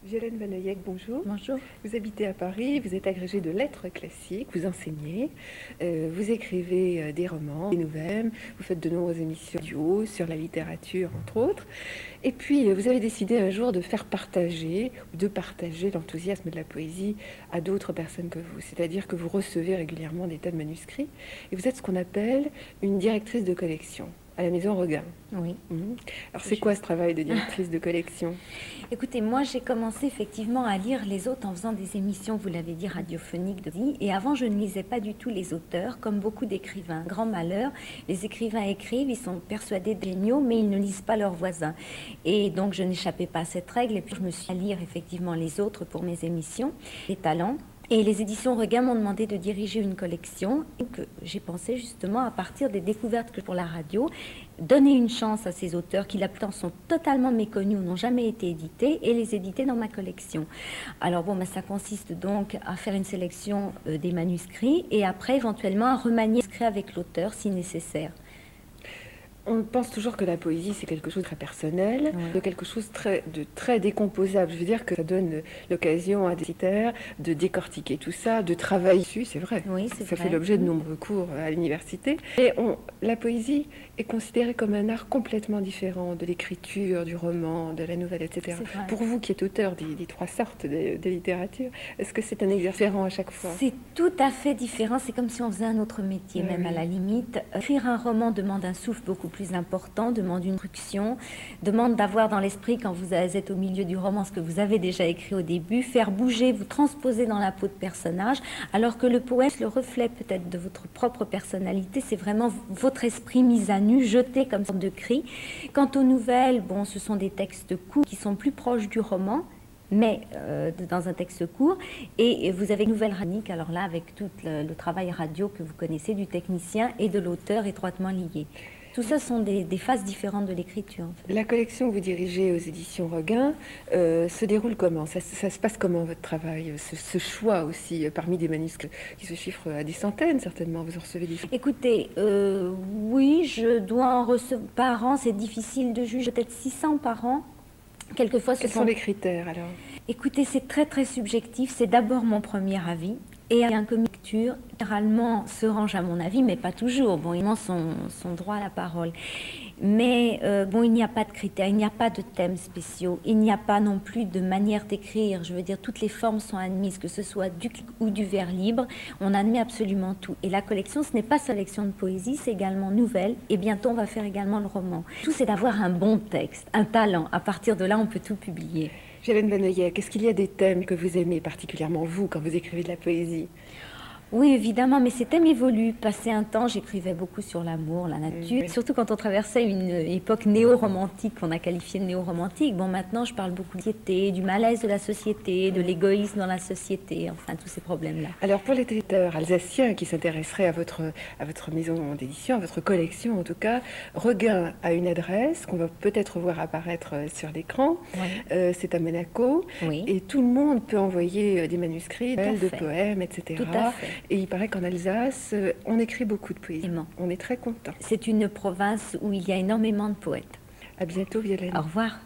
Violaine Vanoyek, bonjour. Bonjour. Vous habitez à Paris, vous êtes agrégée de lettres classiques, vous enseignez, vous écrivez des romans, des nouvelles, vous faites de nombreuses émissions audio sur la littérature, entre autres. Et puis, vous avez décidé un jour de faire partager, ou de partager l'enthousiasme de la poésie à d'autres personnes que vous. C'est-à-dire que vous recevez régulièrement des tas de manuscrits et vous êtes ce qu'on appelle une directrice de collection à la Maison Regain. Oui. Alors, c'est quoi ce travail de directrice de collection? Écoutez, moi j'ai commencé effectivement à lire les autres en faisant des émissions, vous l'avez dit, radiophoniques. Et avant, je ne lisais pas du tout les auteurs, comme beaucoup d'écrivains. Grand malheur, les écrivains écrivent, ils sont persuadés de géniaux, mais ils ne lisent pas leurs voisins. Et donc je n'échappais pas à cette règle. Et puis je me suis à lire effectivement les autres pour mes émissions, les talents. Et les éditions Regain m'ont demandé de diriger une collection que j'ai pensé justement à partir des découvertes que pour la radio, donner une chance à ces auteurs qui la plupart sont totalement méconnus ou n'ont jamais été édités et les éditer dans ma collection. Alors bon, ça consiste donc à faire une sélection des manuscrits et après éventuellement à remanier les manuscrits avec l'auteur si nécessaire. On pense toujours que la poésie, c'est quelque chose de très personnel, de quelque chose de très décomposable. Je veux dire que ça donne l'occasion à des éditeurs de décortiquer tout ça, de travailler dessus, c'est vrai. Oui, c'est ça vrai. fait l'objet de nombreux cours à l'université. Et la poésie est considérée comme un art complètement différent de l'écriture, du roman, de la nouvelle, etc. Pour vous qui êtes auteur des trois sortes de littérature, est-ce que c'est un exercice différent à chaque fois? C'est tout à fait différent. C'est comme si on faisait un autre métier, même à la limite. Écrire un roman demande un souffle beaucoup plus important, demande une instruction, demande d'avoir dans l'esprit, quand vous êtes au milieu du roman, ce que vous avez déjà écrit au début, faire bouger, vous transposer dans la peau de personnage, alors que le poème, le reflet peut-être de votre propre personnalité, c'est vraiment votre esprit mis à nu, jeté comme sorte de cri. Quant aux nouvelles, bon, ce sont des textes courts qui sont plus proches du roman, mais dans un texte court, et vous avez une nouvelle ranique, alors là, avec tout le travail radio que vous connaissez du technicien et de l'auteur étroitement liés. Tout ça sont des phases différentes de l'écriture. En fait. La collection que vous dirigez aux éditions Regain se déroule comment? Ça se passe comment votre travail? Ce choix aussi, parmi des manuscrits qui se chiffrent à des centaines certainement, vous en recevez des... Écoutez, oui, je dois en recevoir par an, c'est difficile de juger, peut-être 600 par an. Quelquefois, Quels sont les critères alors? Écoutez, c'est très très subjectif. C'est d'abord mon premier avis. Et un comité de lecture, généralement, se range à mon avis, mais pas toujours. Bon, ils ont son droit à la parole. Mais bon, il n'y a pas de critères, il n'y a pas de thèmes spéciaux, il n'y a pas non plus de manière d'écrire. Je veux dire, toutes les formes sont admises, que ce soit du clic ou du vers libre. On admet absolument tout. Et la collection, ce n'est pas sélection de poésie, c'est également nouvelle. Et bientôt, on va faire également le roman. Tout, c'est d'avoir un bon texte, un talent. À partir de là, on peut tout publier. Violaine Vanoyek, est-ce qu'il y a des thèmes que vous aimez particulièrement, vous, quand vous écrivez de la poésie? Oui, évidemment, mais ces thèmes évoluent. Passé un temps, j'écrivais beaucoup sur l'amour, la nature, surtout quand on traversait une époque néo-romantique, qu'on a qualifiée de néo-romantique. Bon, maintenant, je parle beaucoup de société, du malaise de la société, de l'égoïsme dans la société, enfin, tous ces problèmes-là. Alors, pour les éditeurs alsaciens qui s'intéresseraient à votre maison d'édition, à votre collection en tout cas, Regain a une adresse qu'on va peut-être voir apparaître sur l'écran. Oui. C'est à Monaco. Oui. Et tout le monde peut envoyer des manuscrits, de poèmes, etc. Tout à fait. Et il paraît qu'en Alsace, on écrit beaucoup de poésie. On est très content. C'est une province où il y a énormément de poètes. À bientôt, Violaine. Au revoir.